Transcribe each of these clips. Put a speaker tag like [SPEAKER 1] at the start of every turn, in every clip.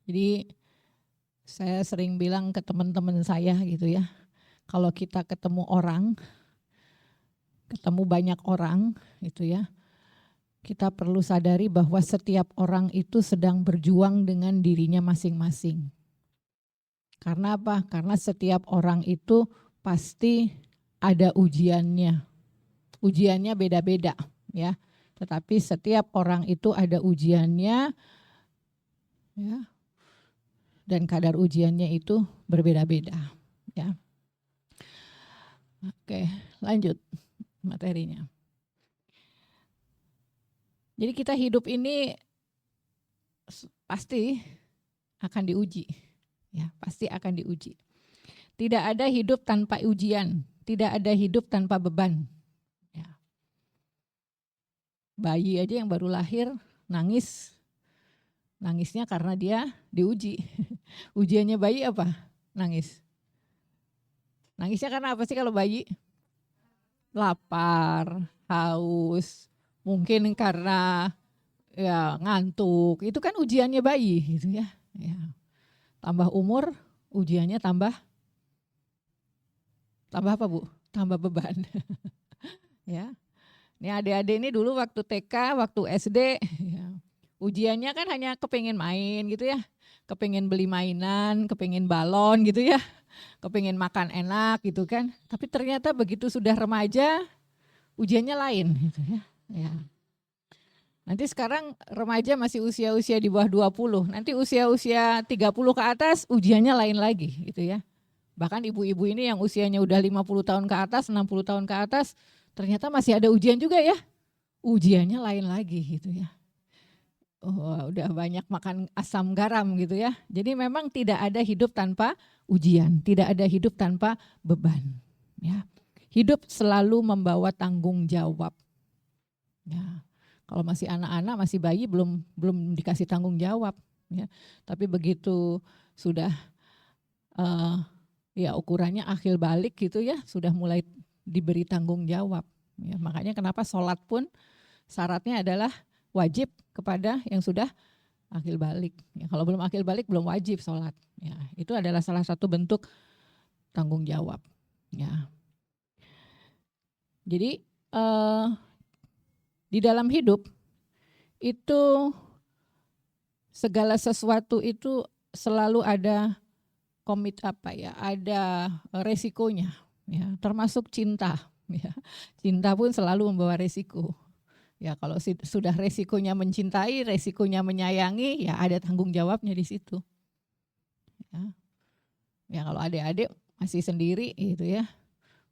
[SPEAKER 1] Jadi saya sering bilang ke teman-teman saya gitu ya, kalau kita ketemu orang, ketemu banyak orang gitu ya, kita perlu sadari bahwa setiap orang itu sedang berjuang dengan dirinya masing-masing. Karena apa? Karena setiap orang itu pasti ada ujiannya. Ujiannya beda-beda ya. Tetapi setiap orang itu ada ujiannya ya. Dan kadar ujiannya itu berbeda-beda ya. Oke, lanjut materinya. Jadi kita hidup ini pasti akan diuji. Ya, pasti akan diuji. Tidak ada hidup tanpa ujian, tidak ada hidup tanpa beban. Ya. Bayi aja yang baru lahir nangis, nangisnya karena dia diuji. Ujiannya bayi apa? Nangis. Nangisnya karena apa sih kalau bayi? Lapar, haus, mungkin karena ya ngantuk. Itu kan ujiannya bayi gitu ya. Ya. Tambah umur, ujiannya tambah apa Bu? Tambah beban. Ya. Ini adik-adik ini dulu waktu TK, waktu SD, ya, ujiannya kan hanya kepengen main gitu ya, kepengen beli mainan, kepengen balon gitu ya, kepengen makan enak gitu kan. Tapi ternyata begitu sudah remaja, ujiannya lain gitu ya. Ya. Nanti sekarang remaja masih usia-usia di bawah 20, nanti usia-usia 30 ke atas ujiannya lain lagi gitu ya. Bahkan ibu-ibu ini yang usianya udah 50 tahun ke atas, 60 tahun ke atas, ternyata masih ada ujian juga ya. Ujiannya lain lagi gitu ya. Oh, udah banyak makan asam garam gitu ya. Jadi memang tidak ada hidup tanpa ujian, tidak ada hidup tanpa beban. Ya. Hidup selalu membawa tanggung jawab. Ya. Kalau masih anak-anak, masih bayi belum dikasih tanggung jawab. Ya. Tapi begitu sudah ya ukurannya akil balik gitu ya, sudah mulai diberi tanggung jawab. Ya, makanya kenapa sholat pun syaratnya adalah wajib kepada yang sudah akil balik. Ya, kalau belum akil balik belum wajib sholat. Ya, itu adalah salah satu bentuk tanggung jawab. Ya. Jadi di dalam hidup itu segala sesuatu itu selalu ada ada resikonya. Ya, termasuk cinta. Ya, cinta pun selalu membawa resiko. Ya kalau sudah resikonya mencintai, resikonya menyayangi, ya ada tanggung jawabnya di situ. Ya, ya kalau adik-adik masih sendiri gitu ya,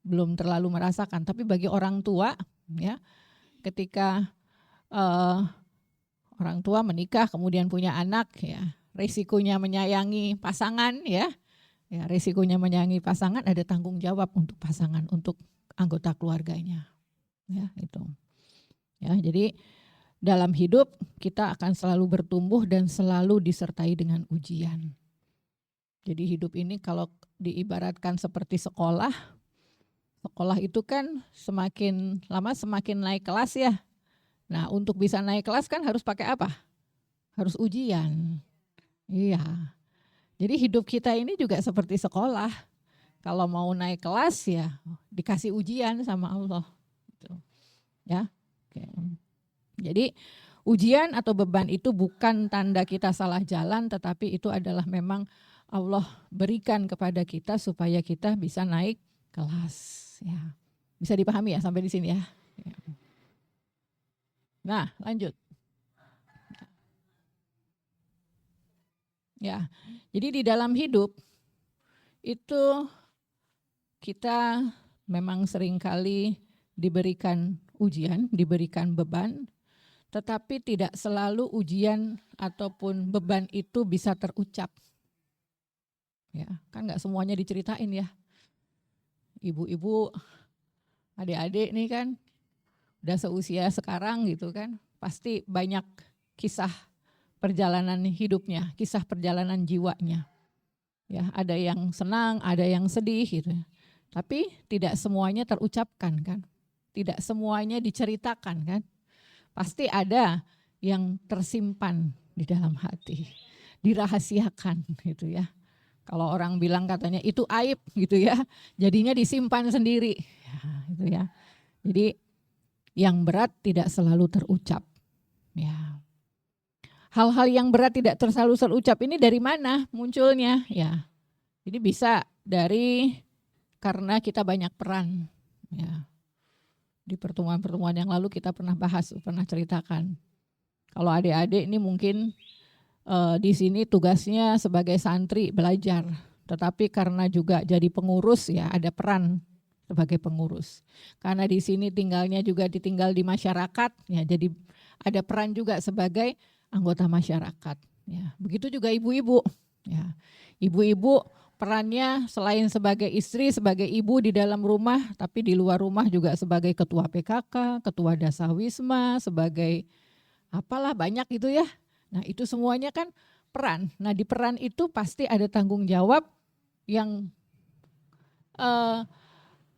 [SPEAKER 1] belum terlalu merasakan. Tapi bagi orang tua, ya ketika orang tua menikah kemudian punya anak, ya resikonya menyayangi pasangan, ya resikonya menyayangi pasangan ada tanggung jawab untuk pasangan, untuk anggota keluarganya, ya itu. Ya jadi dalam hidup kita akan selalu bertumbuh dan selalu disertai dengan ujian. Jadi hidup ini kalau diibaratkan seperti sekolah, sekolah itu kan semakin lama semakin naik kelas ya. Nah untuk bisa naik kelas kan harus pakai apa? Harus ujian. Iya. Jadi hidup kita ini juga seperti sekolah. Kalau mau naik kelas ya dikasih ujian sama Allah. Gitu. Ya. Oke. Jadi ujian atau beban itu bukan tanda kita salah jalan, tetapi itu adalah memang Allah berikan kepada kita supaya kita bisa naik kelas. Ya. Bisa dipahami ya sampai di sini ya. Nah lanjut. Ya, jadi di dalam hidup itu kita memang seringkali diberikan ujian, diberikan beban, tetapi tidak selalu ujian ataupun beban itu bisa terucap. Ya, kan nggak semuanya diceritain ya. Ibu-ibu, adik-adik nih kan udah seusia sekarang gitu kan, pasti banyak kisah perjalanan hidupnya, kisah perjalanan jiwanya. Ya, ada yang senang, ada yang sedih gitu. Tapi tidak semuanya terucapkan kan. Tidak semuanya diceritakan kan. Pasti ada yang tersimpan di dalam hati. dirahasiakan gitu ya. Kalau orang bilang katanya itu aib gitu ya, jadinya disimpan sendiri. Ya, gitu ya. Jadi yang berat tidak selalu terucap. Ya. Hal-hal yang berat tidak selalu terucap ini dari mana munculnya? Ya, ini bisa dari karena kita banyak peran. Ya. Di pertemuan-pertemuan yang lalu kita pernah bahas, pernah ceritakan. Kalau adik-adik ini mungkin di sini tugasnya sebagai santri belajar, tetapi karena juga jadi pengurus ya ada peran sebagai pengurus. Karena di sini tinggalnya juga ditinggal di masyarakat, ya jadi ada peran juga sebagai anggota masyarakat. Ya, begitu juga ibu-ibu. Ya, ibu-ibu perannya selain sebagai istri, sebagai ibu di dalam rumah, tapi di luar rumah juga sebagai ketua PKK, ketua Dasawisma, sebagai apalah banyak gitu ya. Nah itu semuanya kan peran. Nah di peran itu pasti ada tanggung jawab yang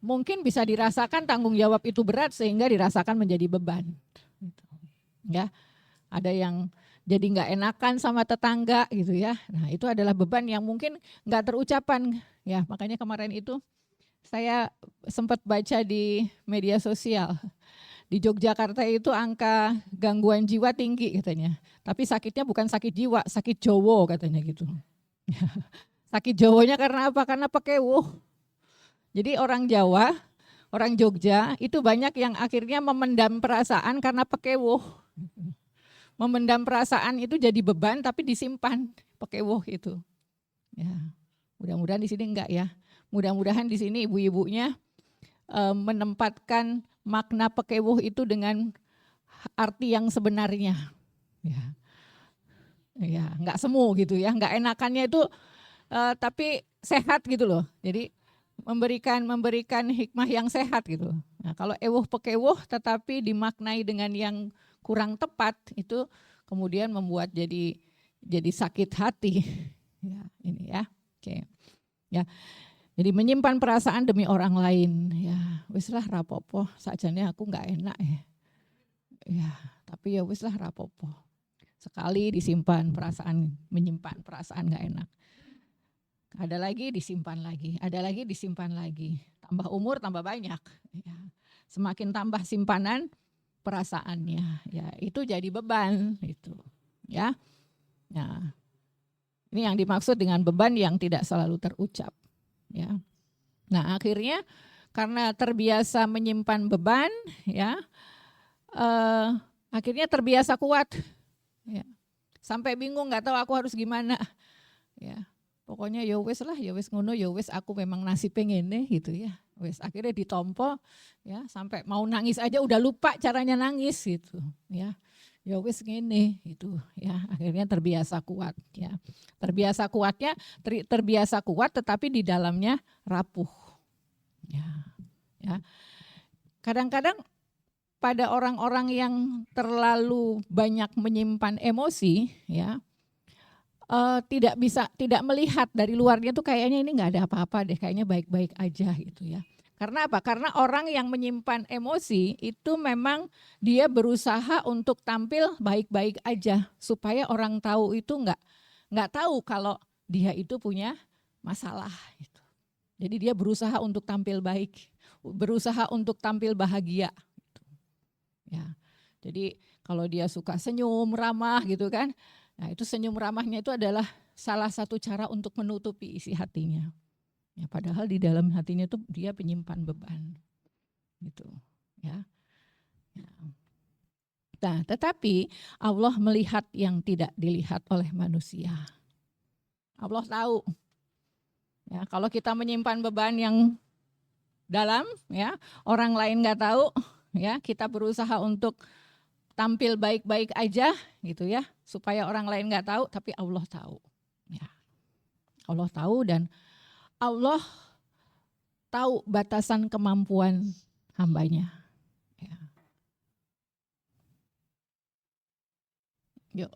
[SPEAKER 1] mungkin bisa dirasakan tanggung jawab itu berat sehingga dirasakan menjadi beban. Ya, ada yang jadi nggak enakan sama tetangga gitu ya. Nah itu adalah beban yang mungkin nggak terucapan. Ya makanya kemarin itu saya sempat baca di media sosial. Di Yogyakarta itu angka gangguan jiwa tinggi katanya. Tapi sakitnya bukan sakit jiwa, sakit jowo katanya gitu. Sakit jowonya karena apa? Karena pekewuh. Jadi orang Jawa, orang Jogja itu banyak yang akhirnya memendam perasaan karena pekewuh. Memendam perasaan itu jadi beban tapi disimpan pekewuh itu. Ya, mudah-mudahan di sini enggak ya. Mudah-mudahan di sini ibu-ibunya menempatkan makna pekewuh itu dengan arti yang sebenarnya. Ya, ya nggak semu gitu ya, nggak enakannya itu tapi sehat gitu loh. Jadi memberikan hikmah yang sehat gitu. Nah, kalau ewuh pekewuh tetapi dimaknai dengan yang kurang tepat itu kemudian membuat jadi sakit hati. Ya, ini ya. Oke. Ya. Jadi menyimpan perasaan demi orang lain, ya wis lah rapopo, sakjane aku nggak enak ya. Ya, tapi ya wis lah rapopo. Sekali disimpan perasaan, menyimpan perasaan nggak enak. Ada lagi disimpan lagi, ada lagi disimpan lagi. Tambah umur tambah banyak. Ya. Semakin tambah simpanan perasaannya, ya itu jadi beban itu. Ya. Nah, ini yang dimaksud dengan beban yang tidak selalu terucap. Ya. Nah akhirnya karena terbiasa menyimpan beban, ya akhirnya terbiasa kuat, ya. Sampai bingung nggak tahu aku harus gimana, ya. Pokoknya ya wis lah, ya wis ngono, ya wis aku memang nasibnya ngene gitu ya. Wis akhirnya ditompo, ya sampai mau nangis aja udah lupa caranya nangis gitu, ya. Ya wis ngene gitu ya, akhirnya terbiasa kuat ya. Terbiasa kuatnya terbiasa kuat tetapi di dalamnya rapuh. Ya. Ya. Kadang-kadang pada orang-orang yang terlalu banyak menyimpan emosi ya, tidak melihat dari luarnya tuh kayaknya ini nggak ada apa-apa deh, kayaknya baik-baik aja gitu ya. Karena apa? Karena orang yang menyimpan emosi itu memang dia berusaha untuk tampil baik-baik aja supaya orang tahu itu nggak tahu kalau dia itu punya masalah gitu. Jadi dia berusaha untuk tampil baik, berusaha untuk tampil bahagia. Ya, jadi kalau dia suka senyum ramah gitu kan, nah itu senyum ramahnya itu adalah salah satu cara untuk menutupi isi hatinya. Ya, padahal di dalam hatinya tuh dia penyimpan beban, gitu. Ya. Ya. Nah, tetapi Allah melihat yang tidak dilihat oleh manusia. Allah tahu. Ya, kalau kita menyimpan beban yang dalam, ya orang lain nggak tahu, ya kita berusaha untuk tampil baik-baik aja, gitu ya, supaya orang lain nggak tahu, tapi Allah tahu. Ya. Allah tahu dan Allah tahu batasan kemampuan hambanya. Ya. Yuk,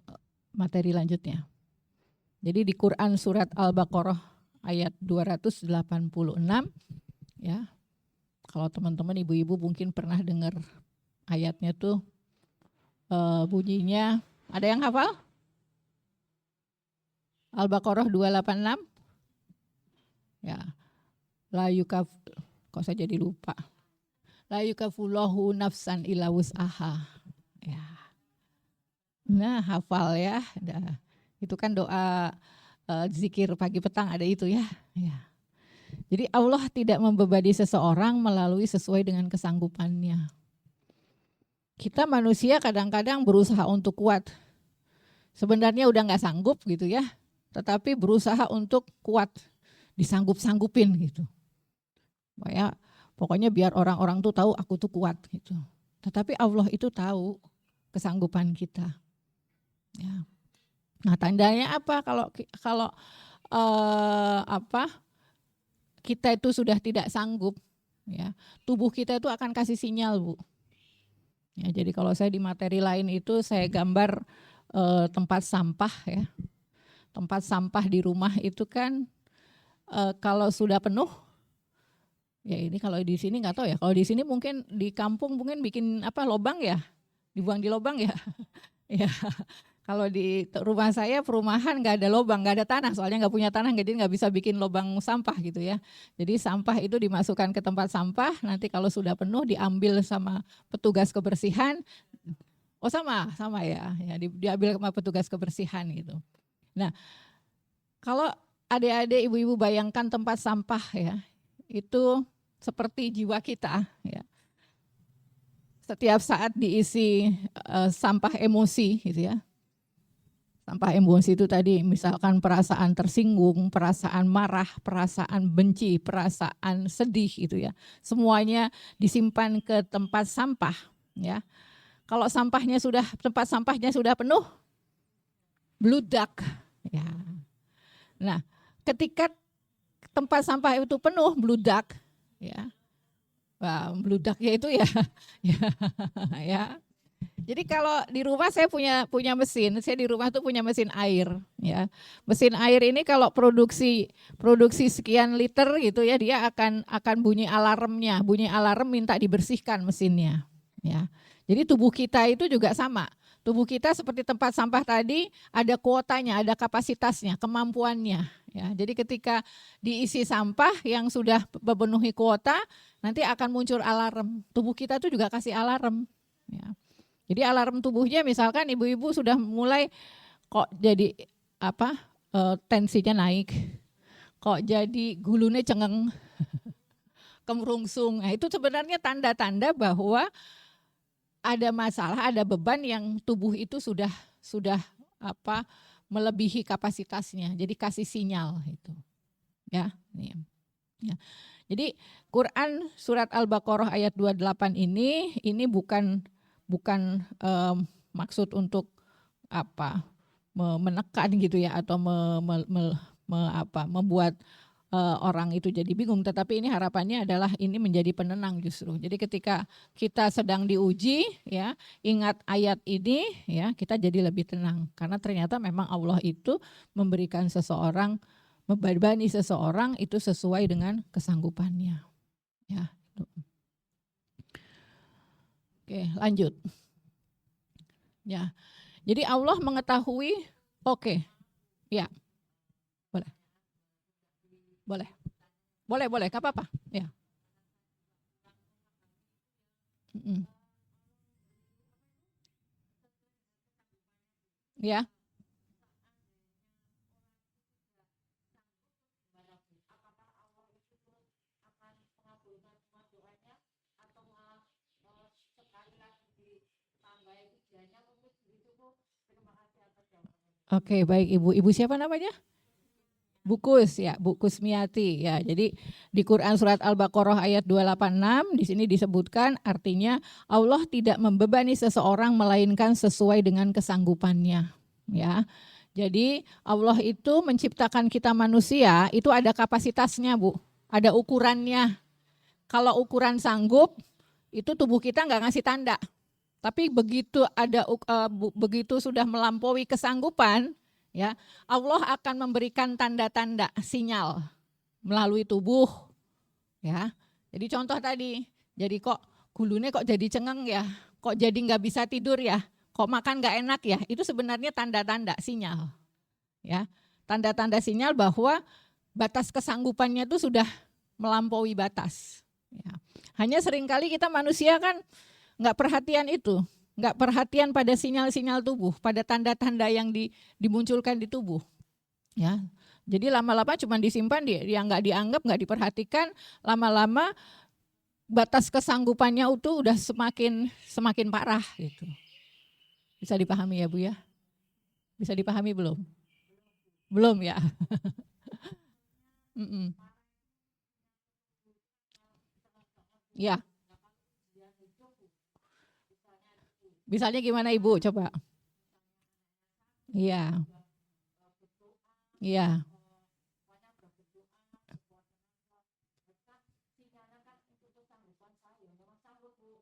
[SPEAKER 1] materi lanjutnya. Jadi di Quran surat Al-Baqarah ayat 286, ya. Kalau teman-teman ibu-ibu mungkin pernah dengar ayatnya tuh bunyinya, ada yang hafal? Al-Baqarah 286. Ya. La yukaf, kok saya jadi lupa. La yukafullahu nafsan illa wus'aha. Ya. Nah, hafal ya. Nah, itu kan doa zikir pagi petang ada itu ya. Ya. Jadi Allah tidak membebani seseorang melalui sesuai dengan kesanggupannya. Kita manusia kadang-kadang berusaha untuk kuat. Sebenarnya udah nggak sanggup gitu ya, tetapi berusaha untuk kuat, disanggup-sanggupin gitu. Pokoknya biar orang-orang tuh tahu aku tuh kuat gitu. Tetapi Allah itu tahu kesanggupan kita. Ya. Nah, tandanya apa kalau kita itu sudah tidak sanggup, ya, tubuh kita itu akan kasih sinyal, Bu. Ya, jadi kalau saya di materi lain itu saya gambar tempat sampah ya. Tempat sampah di rumah itu kan kalau sudah penuh, ya ini kalau di sini nggak tahu ya. Kalau di sini mungkin di kampung mungkin bikin lobang ya, dibuang di lobang ya. Ya. Kalau di rumah saya perumahan nggak ada lobang, nggak ada tanah, soalnya nggak punya tanah, jadi nggak bisa bikin lobang sampah gitu ya. Jadi sampah itu dimasukkan ke tempat sampah, nanti kalau sudah penuh diambil sama petugas kebersihan. Oh sama ya, diambil sama petugas kebersihan gitu. Nah, kalau adik-adik ibu-ibu bayangkan tempat sampah ya, itu seperti jiwa kita ya. Setiap saat diisi sampah emosi gitu ya. Sampah emosi itu tadi misalkan perasaan tersinggung, perasaan marah, perasaan benci, perasaan sedih gitu ya. Semuanya disimpan ke tempat sampah ya. Kalau tempat sampahnya sudah penuh, bludak ya. Nah, ketika tempat sampah itu penuh, bludak ya. Wah, bludaknya itu ya ya. Jadi kalau di rumah saya punya mesin, saya di rumah tuh punya mesin air, ya. Mesin air ini kalau produksi sekian liter gitu ya, dia akan bunyi alarmnya, bunyi alarm minta dibersihkan mesinnya, ya. Jadi tubuh kita itu juga sama. Tubuh kita seperti tempat sampah tadi ada kuotanya, ada kapasitasnya, kemampuannya, ya. Jadi ketika diisi sampah yang sudah memenuhi kuota, nanti akan muncul alarm. Tubuh kita tuh juga kasih alarm, ya. Jadi alarm tubuhnya misalkan ibu-ibu sudah mulai kok jadi tensinya naik, kok jadi gulunya cengeng, kemerungsung. Nah, itu sebenarnya tanda-tanda bahwa ada masalah, ada beban yang tubuh itu sudah melebihi kapasitasnya. Jadi kasih sinyal itu. Ya, nih. Ya. Jadi Quran surat Al-Baqarah ayat 28 ini bukan maksud untuk menekan gitu ya, atau membuat orang itu jadi bingung, tetapi ini harapannya adalah ini menjadi penenang justru. Jadi ketika kita sedang diuji ya, ingat ayat ini ya, kita jadi lebih tenang karena ternyata memang Allah itu memberikan membebani seseorang itu sesuai dengan kesanggupannya. Ya. Oke, lanjut. Ya. Jadi Allah mengetahui, oke. Ya. Boleh, enggak apa-apa. Ya. Ya. Oke, baik Ibu. Ibu siapa namanya? Bu Kus ya, Bu Kusmiati ya. Jadi di Quran surat Al-Baqarah ayat 286 di sini disebutkan artinya Allah tidak membebani seseorang melainkan sesuai dengan kesanggupannya, ya. Jadi Allah itu menciptakan kita manusia itu ada kapasitasnya, Bu. Ada ukurannya. Kalau ukuran sanggup itu tubuh kita nggak ngasih tanda. Tapi begitu sudah melampaui kesanggupan, ya, Allah akan memberikan tanda-tanda sinyal melalui tubuh, ya. Jadi contoh tadi, jadi kok gulunya kok jadi cengeng ya, kok jadi nggak bisa tidur ya, kok makan nggak enak ya, itu sebenarnya tanda-tanda sinyal, ya. tanda-tanda sinyal bahwa batas kesanggupannya itu sudah melampaui batas. Ya. Hanya seringkali kita manusia kan nggak perhatian itu, nggak perhatian pada sinyal-sinyal tubuh, pada tanda-tanda yang dimunculkan di tubuh. Ya, jadi lama-lama cuma disimpan, dia nggak dianggap, nggak diperhatikan, lama-lama batas kesanggupannya itu udah semakin parah gitu. Bisa dipahami ya Bu ya? Bisa dipahami belum? Belum ya? Ya. Misalnya gimana Ibu? Coba. Iya. Iya.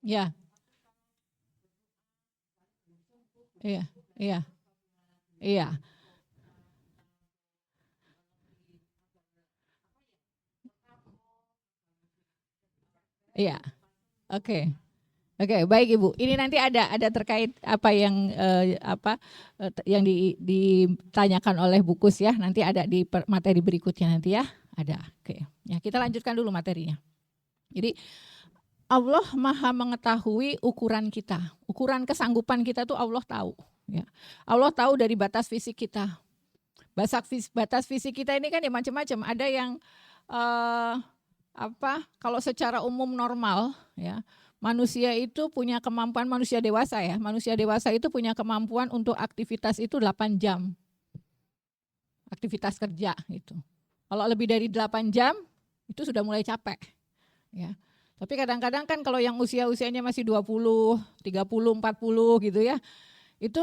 [SPEAKER 1] Iya. Iya. Iya. Iya. Iya. Oke. Oke, baik Ibu. Ini nanti ada terkait apa yang yang ditanyakan oleh Bukus ya. Nanti ada di materi berikutnya nanti ya. Ada. Oke. Ya, kita lanjutkan dulu materinya. Jadi Allah Maha mengetahui ukuran kita. Ukuran kesanggupan kita tuh Allah tahu, ya. Allah tahu dari batas fisik kita. Batas fisik kita ini kan ya macam-macam. Ada yang kalau secara umum normal ya, manusia itu punya kemampuan, manusia dewasa ya. Manusia dewasa itu punya kemampuan untuk aktivitas itu 8 jam. Aktivitas kerja gitu. Kalau lebih dari 8 jam itu sudah mulai capek. Ya. Tapi kadang-kadang kan kalau yang usianya masih 20, 30, 40 gitu ya. Itu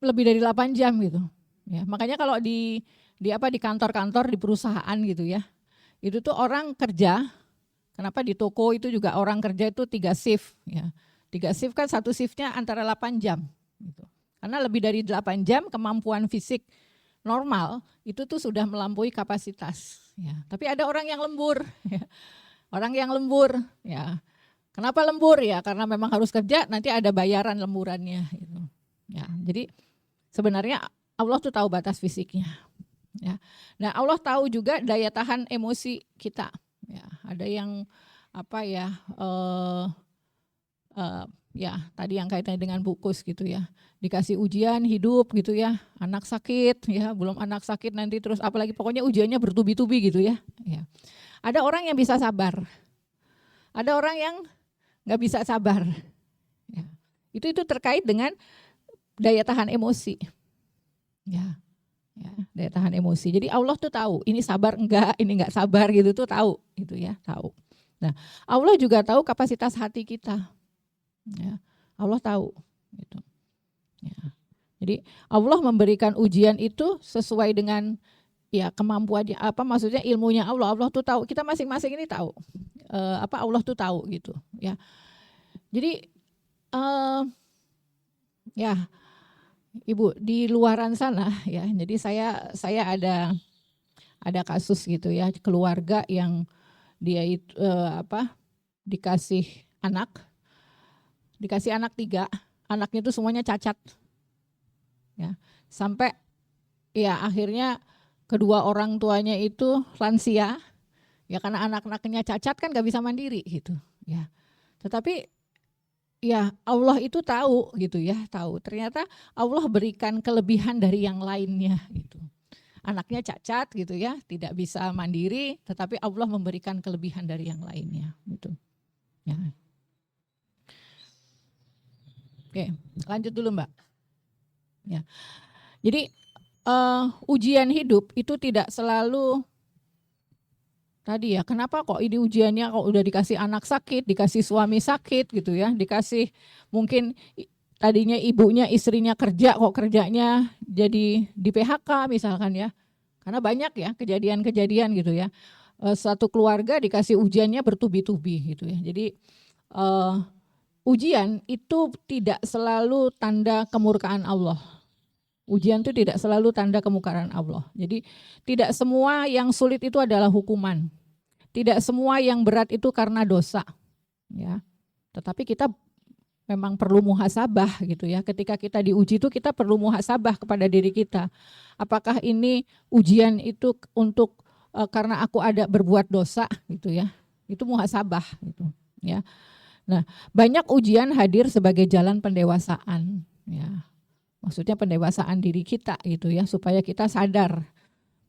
[SPEAKER 1] lebih dari 8 jam gitu. Ya, makanya kalau di kantor-kantor, di perusahaan gitu ya. Itu tuh orang kerja, kenapa di toko itu juga orang kerja itu 3 shift ya. 3 shift kan satu shiftnya antara 8 jam gitu. Karena lebih dari 8 jam kemampuan fisik normal itu tuh sudah melampaui kapasitas ya. Tapi ada orang yang lembur ya. Orang yang lembur ya. Kenapa lembur ya? Karena memang harus kerja, nanti ada bayaran lemburannya gitu. Ya, jadi sebenarnya Allah tuh tahu batas fisiknya. Ya. Nah, Allah tahu juga daya tahan emosi kita. Ya, ada yang ya tadi yang kaitannya dengan Bukus gitu ya. Dikasih ujian hidup gitu ya. Anak sakit ya, belum anak sakit nanti terus apalagi pokoknya ujiannya bertubi-tubi gitu ya. Ya. Ada orang yang bisa sabar. Ada orang yang nggak bisa sabar. Ya. Itu terkait dengan daya tahan emosi. Ya. Ya, daya tahan emosi. Jadi Allah tuh tahu ini sabar enggak, ini enggak sabar gitu tuh tahu gitu ya, tahu. Nah, Allah juga tahu kapasitas hati kita. Ya, Allah tahu gitu. Ya. Jadi Allah memberikan ujian itu sesuai dengan ya kemampuannya, maksudnya ilmunya Allah. Allah tuh tahu, kita masing-masing ini tahu. Allah tuh tahu gitu ya. Jadi ya Ibu di luaran sana ya. Jadi saya ada kasus gitu ya, keluarga yang dia itu dikasih anak 3, anaknya itu semuanya cacat. Ya. Sampai ya akhirnya kedua orang tuanya itu lansia. Ya karena anak-anaknya cacat kan gak bisa mandiri gitu ya. Tetapi ya Allah itu tahu gitu ya, tahu. Ternyata Allah berikan kelebihan dari yang lainnya gitu. Anaknya cacat gitu ya, tidak bisa mandiri, tetapi Allah memberikan kelebihan dari yang lainnya gitu. Ya. Oke, lanjut dulu Mbak. Ya. Jadi ujian hidup itu tidak selalu tadi ya, kenapa kok ini ujiannya kok udah dikasih anak sakit, dikasih suami sakit gitu ya, dikasih mungkin tadinya ibunya istrinya kerja kok kerjanya jadi di PHK misalkan ya. Karena banyak ya kejadian-kejadian gitu ya. Satu keluarga dikasih ujiannya bertubi-tubi gitu ya. Jadi ujian itu tidak selalu tanda kemurkaan Allah. Ujian itu tidak selalu tanda kemurkaan Allah. Jadi tidak semua yang sulit itu adalah hukuman. Tidak semua yang berat itu karena dosa. Ya. Tetapi kita memang perlu muhasabah gitu ya. Ketika kita diuji itu kita perlu muhasabah kepada diri kita. Apakah ini ujian itu untuk karena aku ada berbuat dosa gitu ya. Itu muhasabah gitu ya. Nah, banyak ujian hadir sebagai jalan pendewasaan ya. Maksudnya pendewasaan diri kita gitu ya, supaya kita sadar.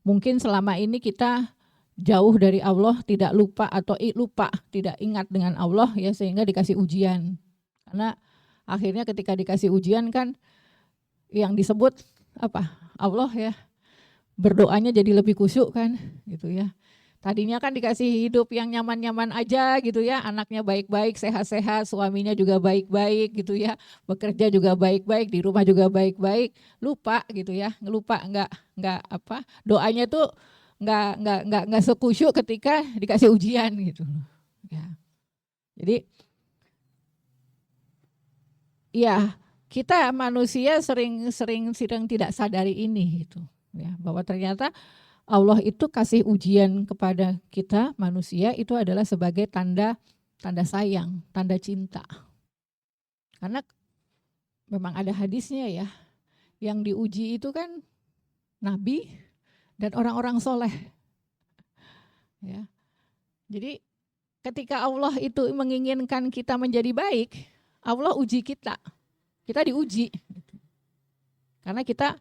[SPEAKER 1] Mungkin selama ini kita jauh dari Allah, tidak lupa atau lupa, tidak ingat dengan Allah ya, sehingga dikasih ujian. Karena akhirnya ketika dikasih ujian kan yang disebut apa? Allah ya. Berdoanya jadi lebih khusyuk kan gitu ya. Tadinya kan dikasih hidup yang nyaman-nyaman aja gitu ya, anaknya baik-baik, sehat-sehat, suaminya juga baik-baik gitu ya, bekerja juga baik-baik, di rumah juga baik-baik, lupa gitu ya, lupa nggak apa, doanya tuh nggak sekusyuk ketika dikasih ujian gitu. Ya. Jadi ya kita manusia sering tidak sadari ini gitu ya, bahwa ternyata Allah itu kasih ujian kepada kita manusia itu adalah sebagai tanda sayang, tanda cinta. Karena memang ada hadisnya ya, yang diuji itu kan nabi dan orang-orang soleh. Ya. Jadi ketika Allah itu menginginkan kita menjadi baik, Allah uji kita. Kita diuji. Karena kita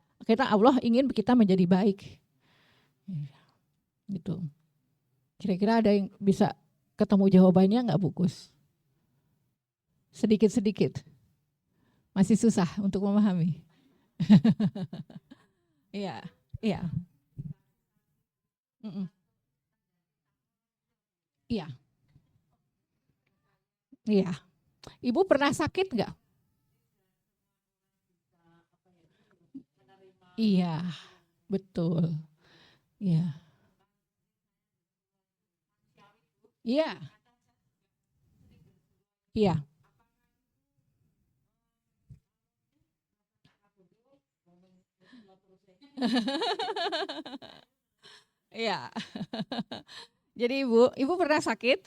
[SPEAKER 1] Allah ingin kita menjadi baik. Gitu. Kira-kira ada yang bisa ketemu jawabannya nggak, Bu Kus? Sedikit-sedikit. Masih susah untuk memahami. Iya, iya. Iya. Iya. Ibu pernah sakit nggak? Iya, betul. Iya. Iya. Iya. Iya. Jadi ibu pernah sakit?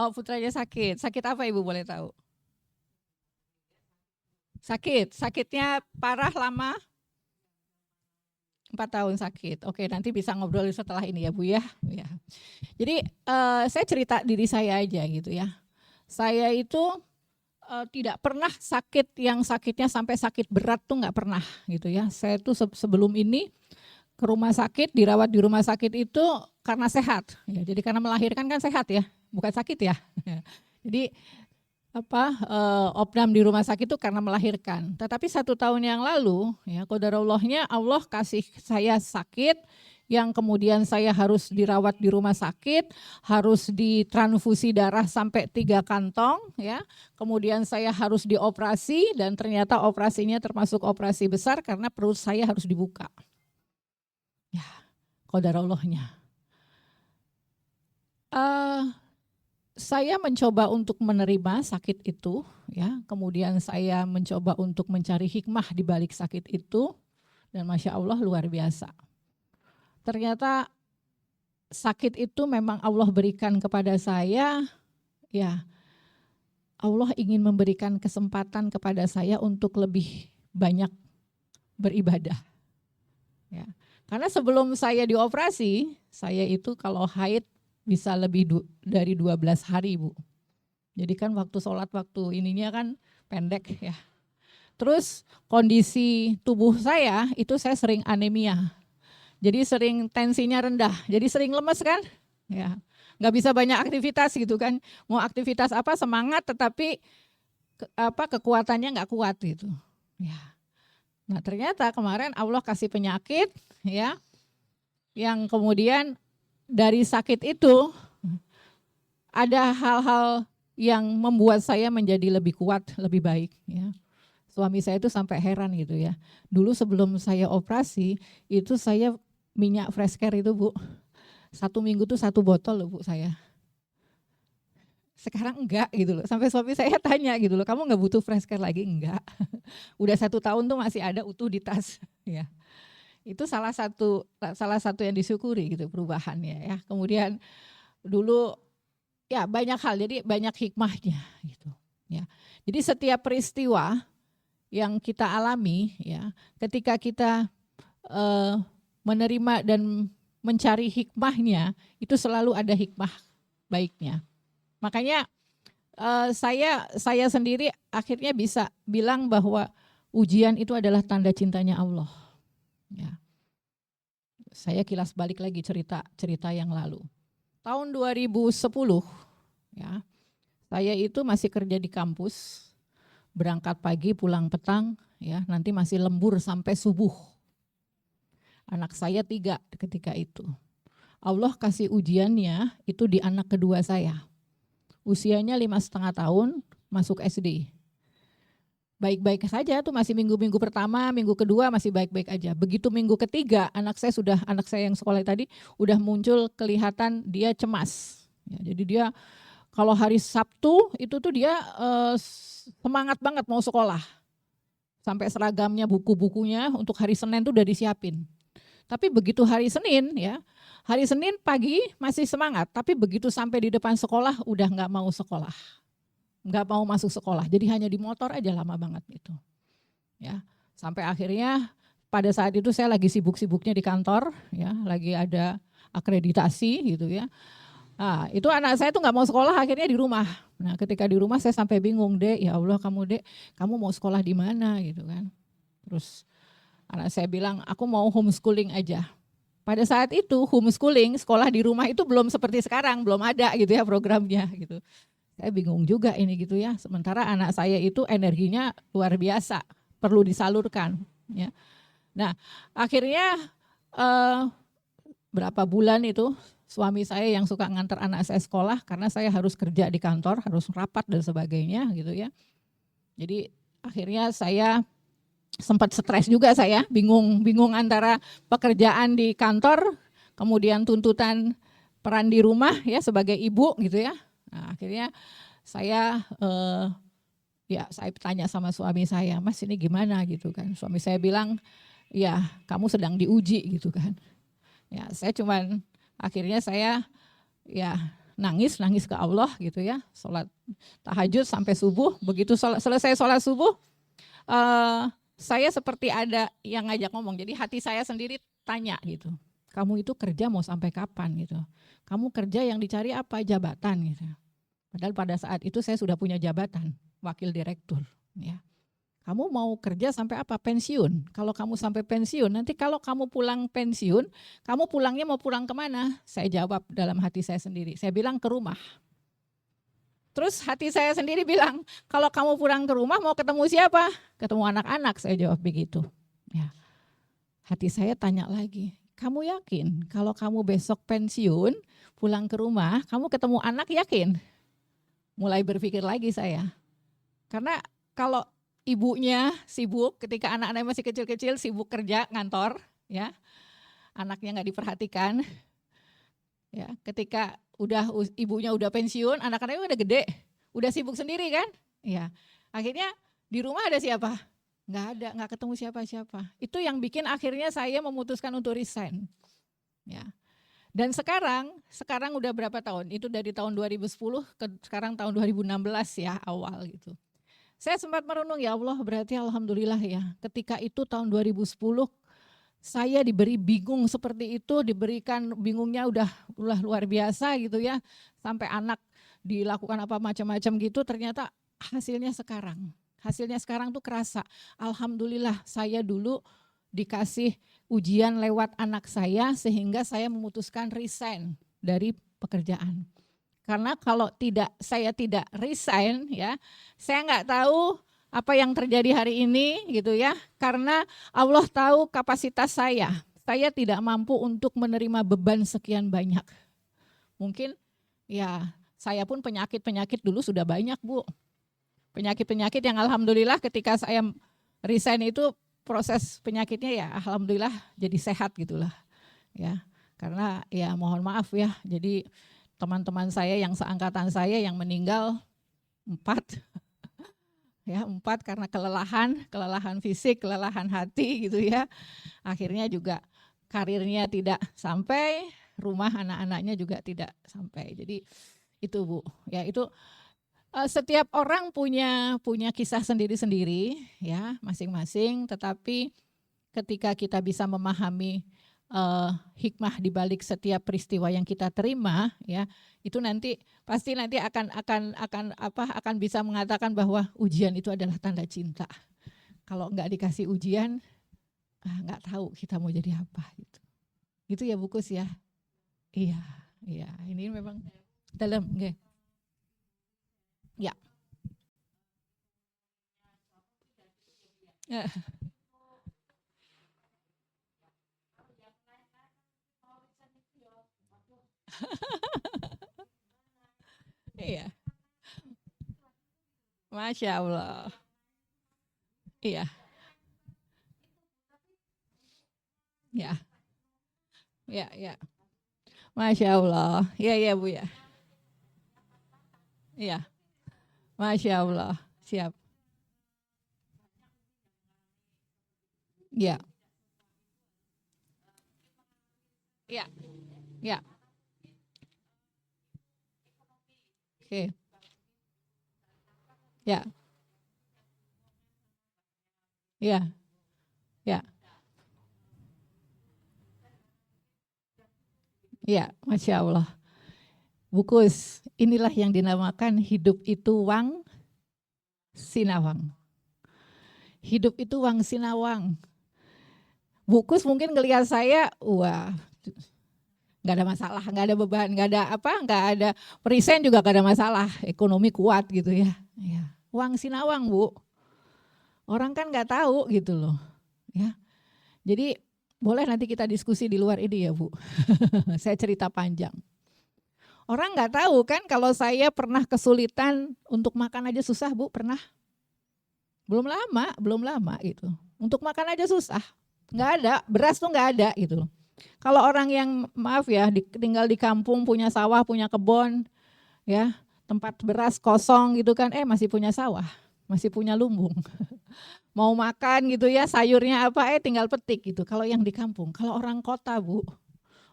[SPEAKER 1] Oh, putranya sakit. Sakit apa ibu boleh tahu? Sakitnya parah lama? 4 tahun sakit. Oke, nanti bisa ngobrol setelah ini ya Bu ya. Ya. Jadi saya cerita diri saya aja gitu ya. Saya itu tidak pernah sakit yang sakitnya sampai sakit berat tuh nggak pernah gitu ya. Saya tuh sebelum ini ke rumah sakit, dirawat di rumah sakit itu karena sehat. Ya, jadi karena melahirkan kan sehat ya, bukan sakit ya. Jadi opnam di rumah sakit itu karena melahirkan. Tetapi 1 tahun yang lalu, ya qadarallahnya Allah kasih saya sakit yang kemudian saya harus dirawat di rumah sakit, harus ditransfusi darah sampai 3 kantong, ya. Kemudian saya harus dioperasi dan ternyata operasinya termasuk operasi besar karena perut saya harus dibuka. Ya, qadarallahnya. Saya mencoba untuk menerima sakit itu, ya. Kemudian saya mencoba untuk mencari hikmah di balik sakit itu, dan masya Allah luar biasa. Ternyata sakit itu memang Allah berikan kepada saya, ya. Allah ingin memberikan kesempatan kepada saya untuk lebih banyak beribadah. Ya. Karena sebelum saya dioperasi, saya itu kalau haid bisa lebih dari 12 hari, Bu. Jadi kan waktu sholat, waktu ininya kan pendek ya. Terus kondisi tubuh saya itu saya sering anemia. Jadi sering tensinya rendah, jadi sering lemes kan. Ya, nggak bisa banyak aktivitas gitu kan. Mau aktivitas apa semangat tetapi kekuatannya nggak kuat gitu. Ya. Nah ternyata kemarin Allah kasih penyakit ya, yang kemudian dari sakit itu ada hal-hal yang membuat saya menjadi lebih kuat, lebih baik. Ya. Suami saya itu sampai heran gitu ya. Dulu sebelum saya operasi, itu saya minyak fresh care itu Bu, 1 minggu tuh 1 botol loh Bu saya. Sekarang enggak gitu loh. Sampai suami saya tanya gitu loh, kamu enggak butuh fresh care lagi? Enggak. Udah 1 tahun tuh masih ada utuh di tas. Ya. Itu salah satu yang disyukuri gitu perubahannya ya. Kemudian dulu ya banyak hal, jadi banyak hikmahnya gitu. Ya. Jadi setiap peristiwa yang kita alami, ya, ketika kita menerima dan mencari hikmahnya, itu selalu ada hikmah baiknya. Makanya saya sendiri akhirnya bisa bilang bahwa ujian itu adalah tanda cintanya Allah. Ya. Saya kilas balik lagi cerita yang lalu. Tahun 2010, ya, saya itu masih kerja di kampus, berangkat pagi pulang petang, ya, nanti masih lembur sampai subuh. Anak saya 3 ketika itu. Allah kasih ujiannya itu di anak kedua saya. Usianya 5,5 tahun, masuk SD. Baik-baik saja tuh, masih minggu pertama, minggu kedua masih baik-baik aja. Begitu minggu ketiga anak saya yang sekolah tadi udah muncul kelihatan dia cemas. Ya, jadi dia kalau hari Sabtu itu tuh dia semangat banget mau sekolah. Sampai seragamnya, buku-bukunya untuk hari Senin tuh udah disiapin. Tapi begitu hari Senin, ya, hari Senin pagi masih semangat, tapi begitu sampai di depan sekolah udah nggak mau sekolah, nggak mau masuk sekolah. Jadi hanya di motor aja lama banget gitu. Ya, sampai akhirnya pada saat itu saya lagi sibuk-sibuknya di kantor, ya, lagi ada akreditasi gitu ya. Nah, itu anak saya tuh nggak mau sekolah, akhirnya di rumah. Nah, ketika di rumah saya sampai bingung, Dek, ya Allah Dek, kamu mau sekolah di mana gitu kan. Terus anak saya bilang, aku mau homeschooling aja. Pada saat itu homeschooling, sekolah di rumah itu belum seperti sekarang, belum ada gitu ya programnya gitu. Saya bingung juga ini gitu ya. Sementara anak saya itu energinya luar biasa, perlu disalurkan. Ya. Nah, akhirnya berapa bulan itu suami saya yang suka ngantar anak saya sekolah karena saya harus kerja di kantor, harus rapat dan sebagainya gitu ya. Jadi akhirnya saya sempat stres juga, saya bingung antara pekerjaan di kantor, kemudian tuntutan peran di rumah ya sebagai ibu gitu ya. Nah, akhirnya saya saya tanya sama suami saya, Mas ini gimana gitu kan. Suami saya bilang, ya kamu sedang diuji gitu kan. Ya saya cuman akhirnya saya ya nangis ke Allah gitu ya. Sholat tahajud sampai subuh, begitu selesai sholat subuh, saya seperti ada yang ngajak ngomong. Jadi hati saya sendiri tanya gitu, kamu itu kerja mau sampai kapan gitu? Kamu kerja yang dicari apa? Jabatan gitu. Padahal pada saat itu saya sudah punya jabatan, wakil direktur. Ya. Kamu mau kerja sampai apa? Pensiun. Kalau kamu sampai pensiun, nanti kalau kamu pulang pensiun, kamu pulangnya mau pulang kemana? Saya jawab dalam hati saya sendiri. Saya bilang ke rumah. Terus hati saya sendiri bilang, kalau kamu pulang ke rumah mau ketemu siapa? Ketemu anak-anak, saya jawab begitu. Ya. Hati saya tanya lagi, kamu yakin kalau kamu besok pensiun, pulang ke rumah, kamu ketemu anak, yakin? Mulai berpikir lagi saya. Karena kalau ibunya sibuk, ketika anak-anak masih kecil-kecil, sibuk kerja, ngantor, ya, anaknya nggak diperhatikan. Ya, ketika ibunya udah pensiun, anak-anaknya udah gede, udah sibuk sendiri kan? Ya, akhirnya di rumah ada siapa? Nggak ada, nggak ketemu siapa-siapa. Itu yang bikin akhirnya saya memutuskan untuk resign. Ya. Dan sekarang udah berapa tahun? Itu dari tahun 2010 ke sekarang tahun 2016 ya awal gitu. Saya sempat merenung, ya Allah, berarti alhamdulillah ya. Ketika itu tahun 2010 saya diberi bingung seperti itu, diberikan bingungnya udah luar biasa gitu ya. Sampai anak dilakukan apa macam-macam gitu, ternyata hasilnya sekarang tuh kerasa. Alhamdulillah saya dulu dikasih ujian lewat anak saya sehingga saya memutuskan resign dari pekerjaan. Karena kalau saya tidak resign ya, saya nggak tahu apa yang terjadi hari ini gitu ya, karena Allah tahu kapasitas saya tidak mampu untuk menerima beban sekian banyak. Mungkin ya saya pun penyakit dulu sudah banyak Bu, penyakit yang alhamdulillah ketika saya resign itu proses penyakitnya ya alhamdulillah jadi sehat gitulah ya, karena ya mohon maaf ya, jadi teman-teman saya yang seangkatan saya yang meninggal 4 ya, 4 karena kelelahan fisik, kelelahan hati gitu ya. Akhirnya juga karirnya tidak sampai, rumah anak-anaknya juga tidak sampai. Jadi itu Bu, ya itu Setiap orang punya kisah sendiri-sendiri ya, masing-masing, tetapi ketika kita bisa memahami hikmah di balik setiap peristiwa yang kita terima ya, itu nanti pasti nanti akan bisa mengatakan bahwa ujian itu adalah tanda cinta. Kalau nggak dikasih ujian, nggak tahu kita mau jadi apa gitu. Gitu ya Bu Kus ya. Iya, iya. Ini memang dalam. Okay. Ya. Iya. Masya Allah. Iya. Ya. Ya, ya. Masya Allah. Ya, ya Bu ya. Iya. Masya Allah. Siap. Ya. Ya. Ya. Oke. Ya. Ya. Ya. Ya, Masya Allah. Bukus, inilah yang dinamakan hidup itu wang sinawang. Hidup itu wang sinawang. Bukus mungkin ngelihat saya, wah, nggak ada masalah, nggak ada beban, nggak ada perisen juga nggak ada masalah, ekonomi kuat gitu ya. Ya. Wang sinawang Bu, orang kan nggak tahu gitu loh, ya. Jadi boleh nanti kita diskusi di luar ini ya Bu. Saya cerita panjang. Orang nggak tahu kan kalau saya pernah kesulitan untuk makan aja susah Bu, pernah? Belum lama gitu. Untuk makan aja susah, nggak ada, beras tuh nggak ada gitu loh. Kalau orang yang maaf ya tinggal di kampung punya sawah, punya kebun, ya tempat beras kosong gitu kan, masih punya sawah, masih punya lumbung. Mau makan gitu ya sayurnya apa, tinggal petik gitu. Kalau yang di kampung, kalau orang kota Bu,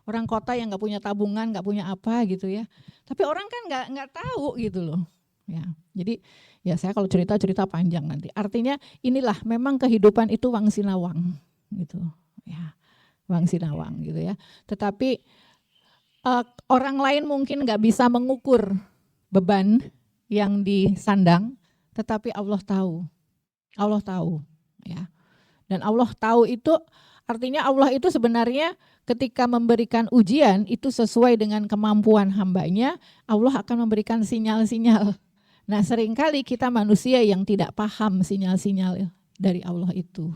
[SPEAKER 1] orang kota yang nggak punya tabungan, nggak punya apa gitu ya. Tapi orang kan nggak tahu gitu loh. Ya, jadi ya saya kalau cerita panjang nanti. Artinya inilah memang kehidupan itu wang sinawang gitu. Ya, wang sinawang gitu ya. Tetapi orang lain mungkin nggak bisa mengukur beban yang disandang, tetapi Allah tahu. Allah tahu, ya. Dan Allah tahu itu artinya Allah itu sebenarnya ketika memberikan ujian itu sesuai dengan kemampuan hambanya, Allah akan memberikan sinyal-sinyal. Nah seringkali kita manusia yang tidak paham sinyal-sinyal dari Allah itu.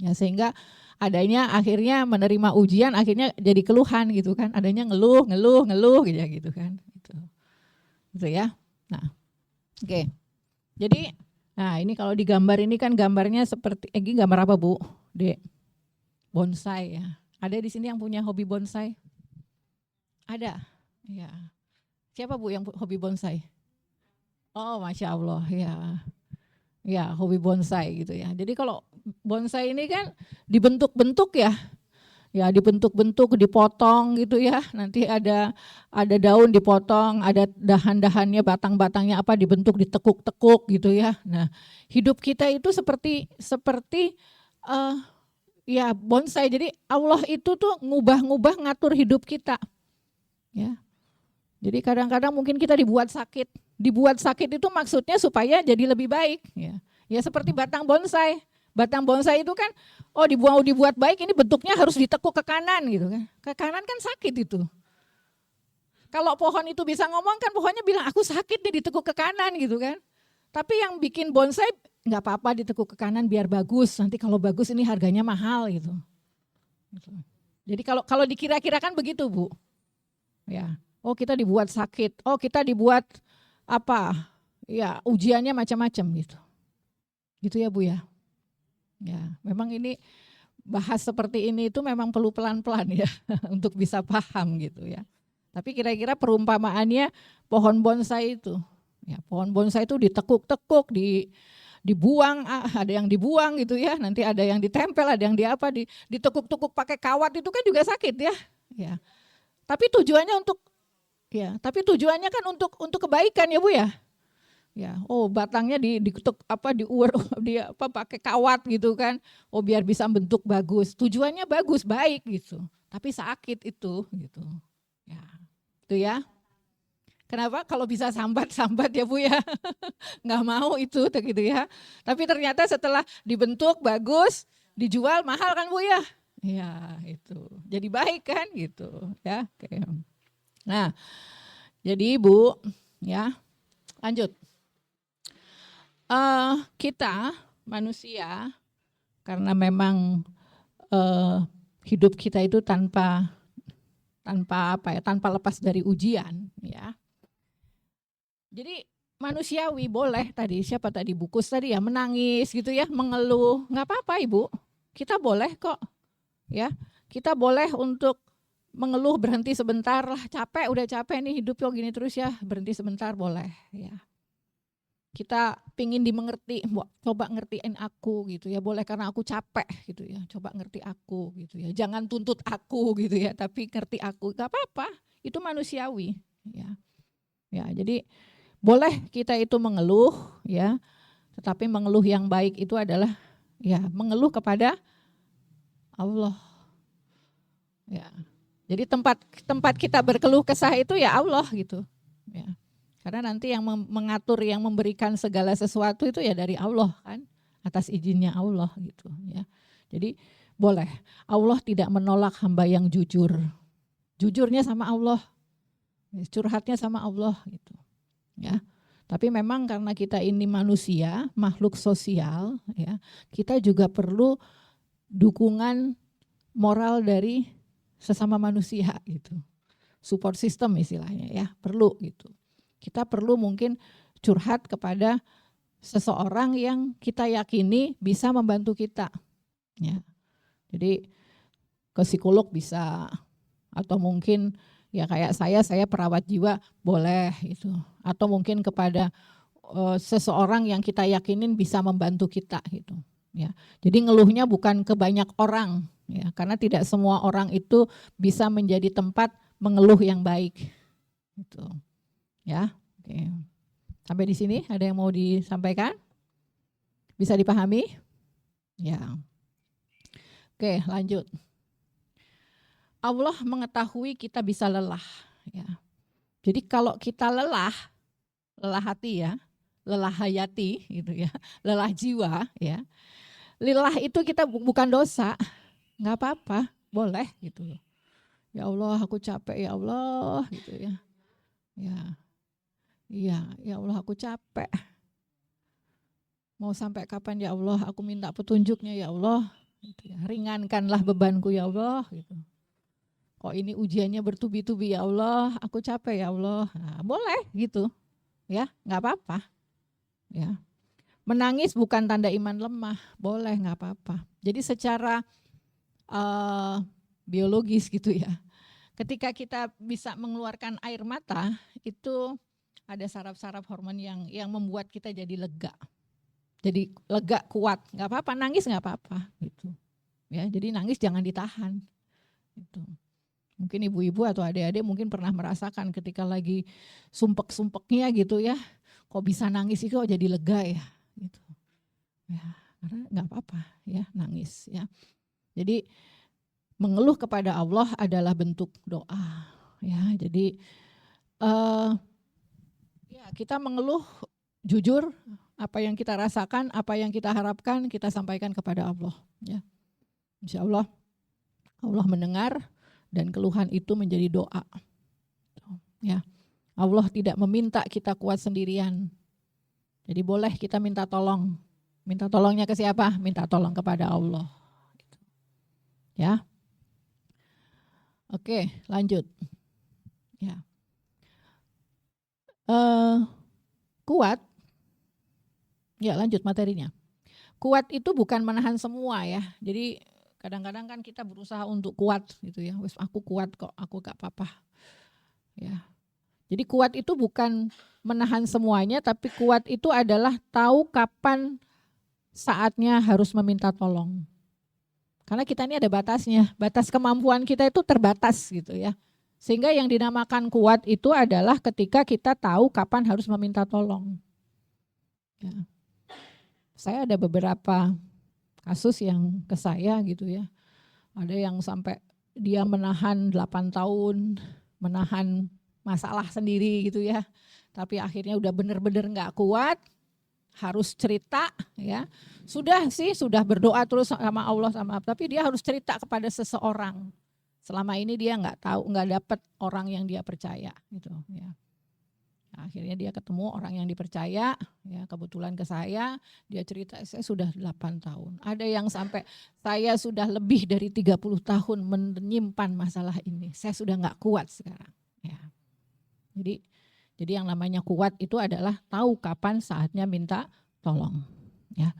[SPEAKER 1] Ya, sehingga adanya akhirnya menerima ujian akhirnya jadi keluhan gitu kan, adanya ngeluh gitu kan. Gitu ya. Nah, oke. Jadi, nah ini kalau di gambar ini kan gambarnya seperti, ini gambar apa Bu? Dek, bonsai ya. Ada di sini yang punya hobi bonsai? Ada, ya. Siapa Bu yang hobi bonsai? Oh, Masya Allah, ya. Ya, hobi bonsai gitu ya. Jadi kalau bonsai ini kan dibentuk-bentuk ya. Ya, dibentuk-bentuk, dipotong gitu ya. Nanti ada daun dipotong, ada dahan-dahannya, batang-batangnya apa dibentuk, ditekuk-tekuk gitu ya. Nah, hidup kita itu seperti ya bonsai. Jadi Allah itu tuh ngubah-ngubah ngatur hidup kita. Ya. Jadi kadang-kadang mungkin kita dibuat sakit. Dibuat sakit itu maksudnya supaya jadi lebih baik. Ya seperti batang bonsai. Batang bonsai itu kan, dibuat baik ini bentuknya harus ditekuk ke kanan gitu kan. Ke kanan kan sakit itu. Kalau pohon itu bisa ngomong kan pohonnya bilang aku sakit nih ditekuk ke kanan gitu kan. Tapi yang bikin bonsai nggak apa-apa ditekuk ke kanan biar bagus. Nanti kalau bagus ini harganya mahal gitu. Jadi kalau dikira-kirakan begitu Bu. Ya. Oh kita dibuat sakit, oh kita dibuat apa, ya ujiannya macam-macam gitu. Gitu ya Bu ya. Ya, memang ini bahas seperti ini itu memang perlu pelan-pelan ya untuk bisa paham gitu ya. Tapi kira-kira perumpamaannya pohon bonsai itu, ya pohon bonsai itu ditekuk-tekuk, dibuang, ada yang dibuang gitu ya, nanti ada yang ditempel, ada yang ditekuk-tekuk pakai kawat itu kan juga sakit ya. Ya. Tapi tujuannya kan untuk kebaikan ya Bu ya. Ya, oh batangnya diketuk apa diuwer dia apa pakai kawat gitu kan. Oh biar bisa bentuk bagus. Tujuannya bagus, baik gitu. Tapi sakit itu gitu. Ya. Itu ya. Kenapa? Kalau bisa sambat-sambat ya Bu ya. Nggak mau itu gitu ya. Tapi ternyata setelah dibentuk bagus, dijual mahal kan Bu ya. Ya, itu. Jadi baik kan gitu ya. Oke. Nah, jadi Bu ya, lanjut. Kita manusia karena memang hidup kita itu tanpa apa ya, tanpa lepas dari ujian ya. Jadi manusiawi boleh tadi siapa tadi Bukus tadi ya menangis gitu ya, mengeluh, nggak apa-apa Ibu. Kita boleh kok ya. Kita boleh untuk mengeluh, berhenti sebentar lah, capek udah capek nih hidup kok gini terus ya, berhenti sebentar boleh ya. Kita pingin dimengerti, coba ngertiin aku gitu ya, boleh karena aku capek gitu ya, coba ngerti aku gitu ya, jangan tuntut aku gitu ya, tapi ngerti aku, gak apa-apa, itu manusiawi ya. Ya, jadi boleh kita itu mengeluh ya, tetapi mengeluh yang baik itu adalah ya mengeluh kepada Allah. Ya. Jadi tempat kita berkeluh kesah itu ya Allah gitu. Ya. Karena nanti yang mengatur, yang memberikan segala sesuatu itu ya dari Allah kan, atas izinnya Allah gitu ya. Jadi boleh, Allah tidak menolak hamba yang jujur. Jujurnya sama Allah, curhatnya sama Allah gitu. Ya. Tapi memang karena kita ini manusia, makhluk sosial ya, kita juga perlu dukungan moral dari sesama manusia gitu. Support system istilahnya ya, perlu gitu. Kita perlu mungkin curhat kepada seseorang yang kita yakini bisa membantu kita. Ya. Jadi ke psikolog bisa, atau mungkin ya kayak saya perawat jiwa boleh itu. Atau mungkin kepada seseorang yang kita yakinin bisa membantu kita gitu. Ya. Jadi ngeluhnya bukan ke banyak orang ya, karena tidak semua orang itu bisa menjadi tempat mengeluh yang baik. Gitu. Ya, oke. Sampai di sini ada yang mau disampaikan? Bisa dipahami? Ya. Oke, lanjut. Allah mengetahui kita bisa lelah, ya. Jadi kalau kita lelah hati ya, lelah hayati gitu ya, lelah jiwa ya. Lelah itu kita bukan dosa, nggak apa-apa, boleh gitu. Ya Allah, aku capek ya Allah gitu ya. Ya. Iya, ya Allah aku capek. Mau sampai kapan ya Allah, aku minta petunjuknya ya Allah. Gitu ya. Ringankanlah bebanku ya Allah. Gitu. Kok ini ujiannya bertubi-tubi ya Allah, aku capek ya Allah. Nah, boleh gitu, ya nggak apa-apa. Ya. Menangis bukan tanda iman lemah, boleh nggak apa-apa. Jadi secara biologis gitu ya. Ketika kita bisa mengeluarkan air mata, itu ada saraf-saraf hormon yang membuat kita jadi lega. Jadi lega, kuat, nggak apa-apa, nangis nggak apa-apa gitu. Ya, jadi nangis jangan ditahan. Gitu. Mungkin ibu-ibu atau adik-adik mungkin pernah merasakan ketika lagi sumpek-sumpeknya gitu ya, kok bisa nangis itu kok jadi lega ya, gitu. Ya, karena nggak apa-apa ya nangis ya. Jadi mengeluh kepada Allah adalah bentuk doa ya. Jadi ya kita mengeluh jujur, apa yang kita rasakan, apa yang kita harapkan kita sampaikan kepada Allah ya. Insya Allah Allah mendengar dan keluhan itu menjadi doa ya. Allah tidak meminta kita kuat sendirian, jadi boleh kita minta tolong. Minta tolongnya ke siapa? Minta tolong kepada Allah ya. Oke, lanjut ya. Kuat ya, lanjut materinya. Kuat itu bukan menahan semua ya. Jadi kadang-kadang kan kita berusaha untuk kuat gitu ya. Wes aku kuat kok, aku gak apa-apa. Ya. Jadi kuat itu bukan menahan semuanya, tapi kuat itu adalah tahu kapan saatnya harus meminta tolong. Karena kita ini ada batasnya, batas kemampuan kita itu terbatas gitu ya. Sehingga yang dinamakan kuat itu adalah ketika kita tahu kapan harus meminta tolong. Ya. Saya ada beberapa kasus yang ke saya gitu ya. Ada yang sampai dia menahan 8 tahun, menahan masalah sendiri gitu ya. Tapi akhirnya udah benar-benar nggak kuat, harus cerita ya. Sudah berdoa terus sama Allah tapi dia harus cerita kepada seseorang. Selama ini dia nggak dapat orang yang dia percaya gitu ya. Nah, akhirnya dia ketemu orang yang dipercaya, ya kebetulan ke saya, dia cerita saya sudah 8 tahun. Ada yang sampai saya sudah lebih dari 30 tahun menyimpan masalah ini. Saya sudah nggak kuat sekarang. Ya. Jadi yang namanya kuat itu adalah tahu kapan saatnya minta tolong. Ya.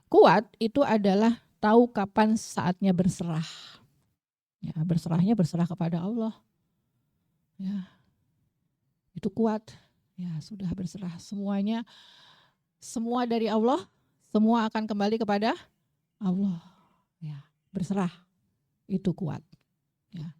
[SPEAKER 1] Kuat itu adalah tahu kapan saatnya berserah. Ya, berserah kepada Allah. Ya. Itu kuat. Ya, sudah berserah semuanya. Semua dari Allah, semua akan kembali kepada Allah. Ya, berserah. Itu kuat. Ya.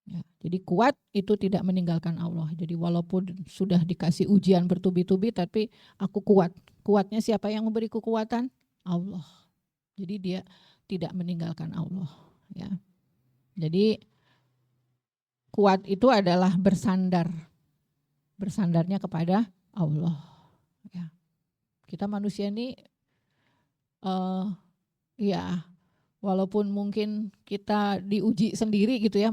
[SPEAKER 1] Ya, jadi kuat itu tidak meninggalkan Allah. Jadi walaupun sudah dikasih ujian bertubi-tubi tapi aku kuat. Kuatnya siapa yang memberi kekuatan? Allah. Jadi dia tidak meninggalkan Allah, ya. Jadi kuat itu adalah bersandar. Bersandarnya kepada Allah. Ya. Kita manusia ini ya walaupun mungkin kita diuji sendiri gitu ya,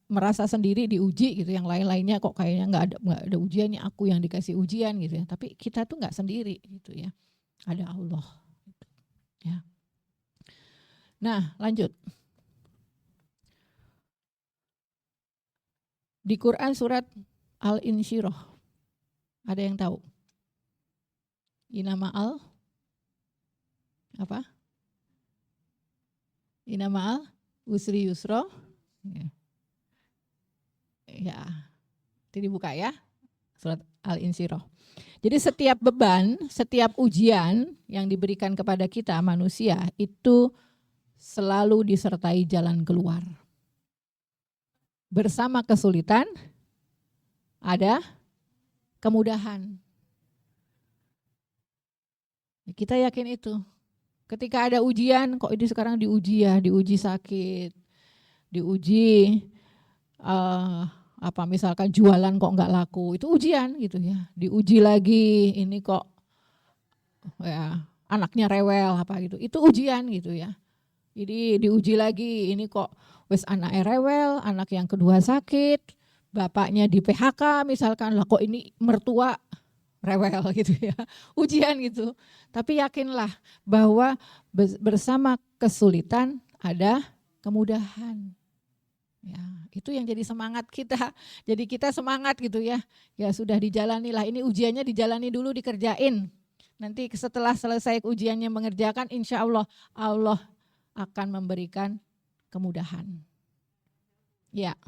[SPEAKER 1] merasa sendiri diuji gitu, yang lain-lainnya kok kayaknya nggak ada ujiannya, aku yang dikasih ujian gitu ya. Tapi kita tuh nggak sendiri gitu ya. Ada Allah. Gitu, ya. Nah, lanjut. Di Quran surat Al-Insyirah. Ada yang tahu? Inna ma'al apa? Inna ma'al usri yusro. Ya. Itu dibuka ya. Surat Al-Insyirah. Jadi setiap beban, setiap ujian yang diberikan kepada kita manusia itu selalu disertai jalan keluar. Bersama kesulitan ada kemudahan. Kita yakin itu. Ketika ada ujian, kok ini sekarang diuji ya, diuji sakit, diuji misalkan jualan kok nggak laku, itu ujian gitu ya. Diuji lagi, ini kok ya anaknya rewel apa gitu, itu ujian gitu ya. Jadi diuji lagi, ini kok wes anaknya rewel, anak yang kedua sakit, bapaknya di PHK misalkan, lah kok ini mertua rewel gitu ya, ujian gitu. Tapi yakinlah bahwa bersama kesulitan ada kemudahan. Ya, itu yang jadi semangat kita. Jadi kita semangat gitu ya. Ya sudah dijalanilah, ini ujiannya dijalani dulu, dikerjain. Nanti setelah selesai ujiannya mengerjakan, insya Allah Allah akan memberikan kemudahan. Ya.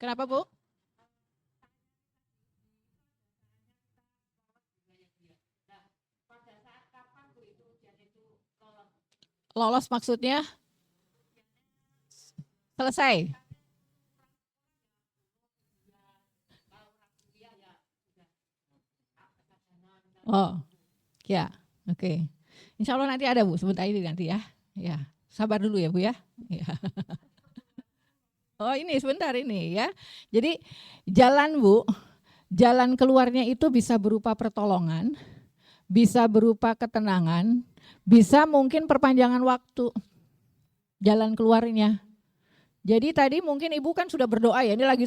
[SPEAKER 1] Kenapa Bu? Lolos maksudnya selesai. Oh, ya, oke. Insya Allah nanti ada Bu, sebentar ini nanti ya. Ya, sabar dulu ya Bu ya. Ya. Oh ini sebentar ini ya. Jadi jalan Bu, jalan keluarnya itu bisa berupa pertolongan, bisa berupa ketenangan, bisa mungkin perpanjangan waktu jalan keluarnya. Jadi tadi mungkin Ibu kan sudah berdoa ya, ini lagi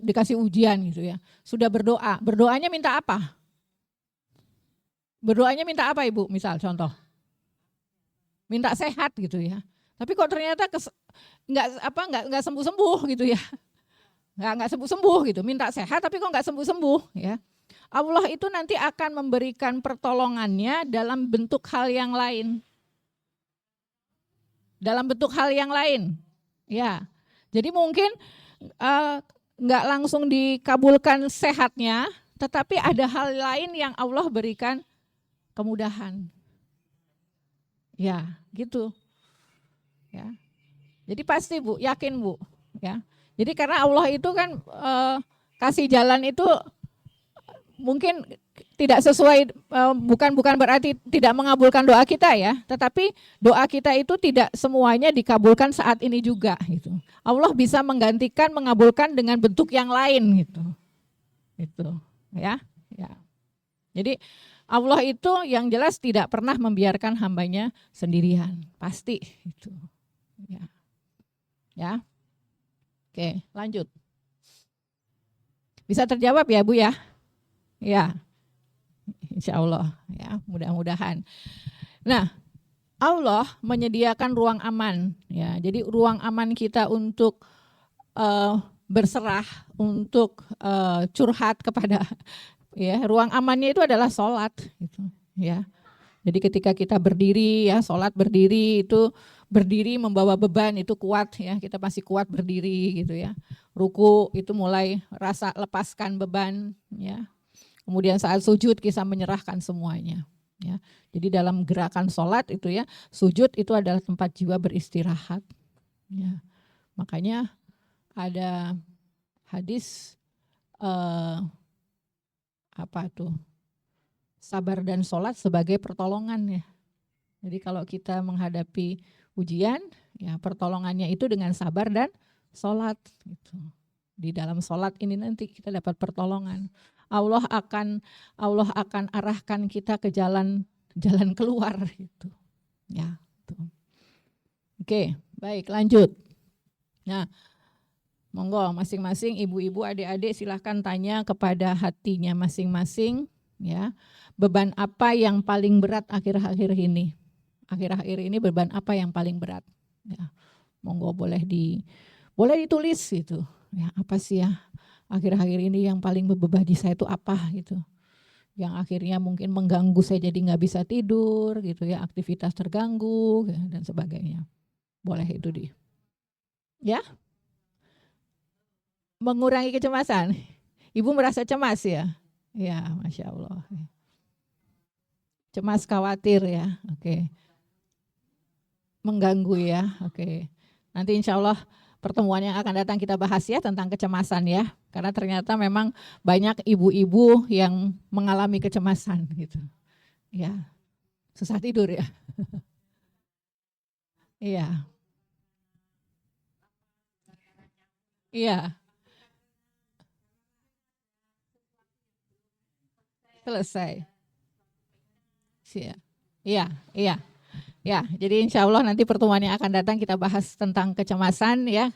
[SPEAKER 1] dikasih ujian gitu ya. Sudah berdoa, berdoanya minta apa? Berdoanya minta apa Ibu? Misal contoh. Minta sehat gitu ya. Tapi kok ternyata nggak sembuh-sembuh gitu ya. Nggak sembuh-sembuh gitu. Minta sehat tapi kok nggak sembuh-sembuh ya. Allah itu nanti akan memberikan pertolongannya dalam bentuk hal yang lain. Dalam bentuk hal yang lain. Ya. Jadi mungkin nggak langsung dikabulkan sehatnya, tetapi ada hal lain yang Allah berikan kemudahan. Ya, gitu. Ya. Jadi pasti Bu, yakin Bu, ya. Jadi karena Allah itu kan kasih jalan itu mungkin tidak sesuai, bukan berarti tidak mengabulkan doa kita ya, tetapi doa kita itu tidak semuanya dikabulkan saat ini juga gitu. Allah bisa menggantikan, mengabulkan dengan bentuk yang lain gitu. Itu ya. Jadi Allah itu yang jelas tidak pernah membiarkan hambanya sendirian, pasti itu. Ya. Oke, lanjut. Bisa terjawab ya Bu ya? Ya. Insya Allah ya, mudah-mudahan. Nah, Allah menyediakan ruang aman ya. Jadi ruang aman kita untuk berserah, untuk curhat kepada ya, ruang amannya itu adalah sholat gitu ya. Jadi ketika kita berdiri ya, sholat berdiri itu berdiri membawa beban itu kuat ya, kita pasti kuat berdiri gitu ya. Ruku itu mulai rasa lepaskan beban ya. Kemudian saat sujud kita menyerahkan semuanya. Ya, jadi dalam gerakan sholat itu ya, sujud itu adalah tempat jiwa beristirahat. Ya, makanya ada hadis sabar dan sholat sebagai pertolongan ya. Jadi kalau kita menghadapi ujian, ya pertolongannya itu dengan sabar dan sholat. Gitu. Di dalam sholat ini nanti kita dapat pertolongan. Allah akan arahkan kita ke jalan keluar gitu. Ya, gitu. Oke, baik lanjut. Nah, monggo masing-masing ibu-ibu, adik-adik silahkan tanya kepada hatinya masing-masing ya. Beban apa yang paling berat akhir-akhir ini? Akhir-akhir ini beban apa yang paling berat? Ya, monggo boleh ditulis gitu. Ya, apa sih ya? Akhir-akhir ini yang paling membebani saya itu apa gitu, yang akhirnya mungkin mengganggu saya jadi nggak bisa tidur gitu ya, aktivitas terganggu dan sebagainya. Boleh itu ya, mengurangi kecemasan. Ibu merasa cemas ya? Ya, Masya Allah. Cemas, khawatir ya, oke. Mengganggu ya, oke. Nanti insya Allah pertemuan yang akan datang kita bahas ya tentang kecemasan ya. Karena ternyata memang banyak ibu-ibu yang mengalami kecemasan gitu. Ya, susah tidur ya. Iya. Iya. Selesai. Iya, iya. Ya, jadi insya Allah nanti pertemuan yang akan datang kita bahas tentang kecemasan ya.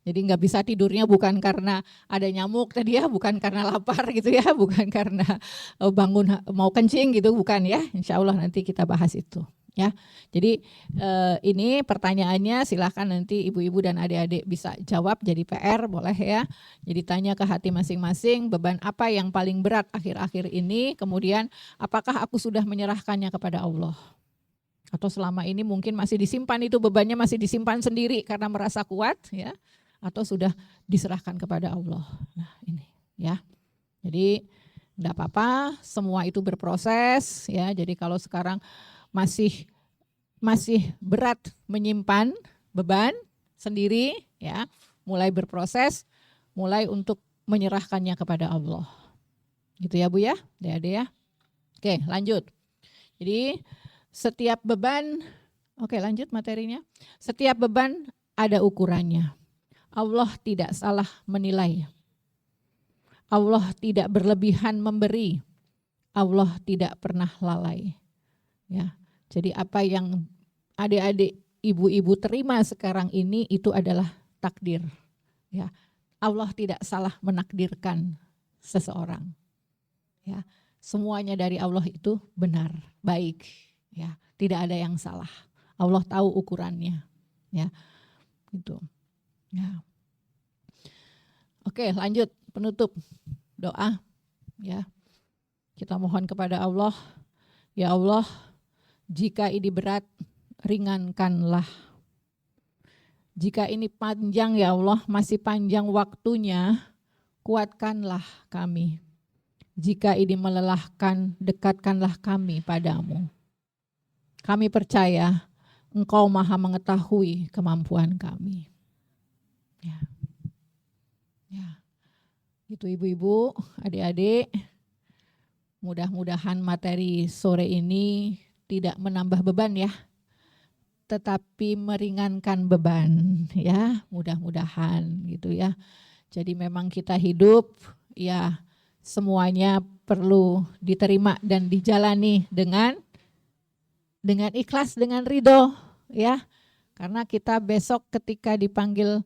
[SPEAKER 1] Jadi nggak bisa tidurnya bukan karena ada nyamuk tadi ya, bukan karena lapar gitu ya, bukan karena bangun mau kencing gitu, bukan ya. Insya Allah nanti kita bahas itu ya. Jadi ini pertanyaannya silahkan nanti ibu-ibu dan adik-adik bisa jawab, jadi PR boleh ya. Jadi tanya ke hati masing-masing, beban apa yang paling berat akhir-akhir ini, kemudian apakah aku sudah menyerahkannya kepada Allah. Atau selama ini mungkin masih disimpan, itu bebannya masih disimpan sendiri karena merasa kuat ya, atau sudah diserahkan kepada Allah. Nah ini ya, jadi enggak apa-apa, semua itu berproses ya. Jadi kalau sekarang masih berat menyimpan beban sendiri ya, mulai berproses, mulai untuk menyerahkannya kepada Allah. Gitu ya Bu ya, adik-adik ya. Oke lanjut. Jadi setiap beban, oke lanjut materinya. Setiap beban ada ukurannya. Allah tidak salah menilai. Allah tidak berlebihan memberi. Allah tidak pernah lalai. Ya. Jadi apa yang adik-adik, ibu-ibu terima sekarang ini itu adalah takdir. Ya. Allah tidak salah menakdirkan seseorang. Ya. Semuanya dari Allah itu benar, baik. Ya, tidak ada yang salah. Allah tahu ukurannya. Ya, gitu. Ya. Oke, lanjut penutup doa. Ya, kita mohon kepada Allah. Ya Allah, jika ini berat, ringankanlah. Jika ini panjang ya Allah, masih panjang waktunya, kuatkanlah kami. Jika ini melelahkan, dekatkanlah kami padamu. Kami percaya Engkau Maha mengetahui kemampuan kami. Ya. Ya. Gitu ibu-ibu, adik-adik, mudah-mudahan materi sore ini tidak menambah beban ya, tetapi meringankan beban ya, mudah-mudahan gitu ya. Jadi memang kita hidup ya semuanya perlu diterima dan dijalani dengan ikhlas, dengan ridho ya. Karena kita besok ketika dipanggil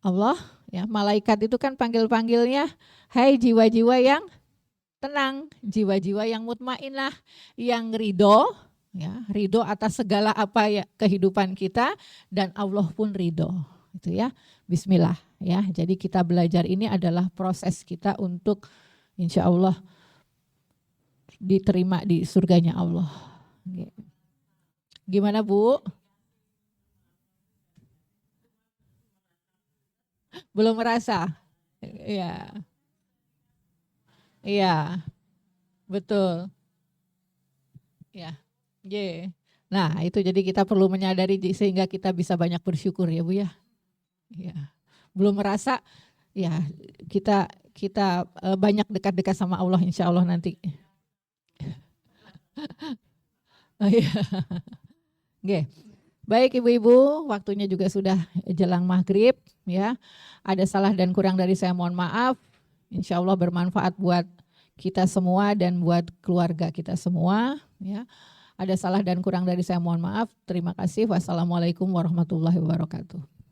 [SPEAKER 1] Allah ya, malaikat itu kan panggil-panggilnya, hai jiwa-jiwa yang tenang, jiwa-jiwa yang mutmainnah, yang ridho ya, ridho atas segala apa ya kehidupan kita, dan Allah pun ridho. Itu ya. Bismillah ya. Jadi kita belajar ini adalah proses kita untuk insya Allah diterima di surganya Allah. Gimana Bu? Belum merasa? Iya. Iya. Betul. Ya. Ye. Nah, itu jadi kita perlu menyadari sehingga kita bisa banyak bersyukur ya Bu ya. Ya. Belum merasa ya kita banyak dekat-dekat sama Allah insya Allah nanti. Oh, iya. Oke. Baik ibu-ibu, waktunya juga sudah jelang maghrib ya. Ada salah dan kurang dari saya mohon maaf. Insya Allah bermanfaat buat kita semua dan buat keluarga kita semua ya. Ada salah dan kurang dari saya mohon maaf. Terima kasih. Wassalamualaikum warahmatullahi wabarakatuh.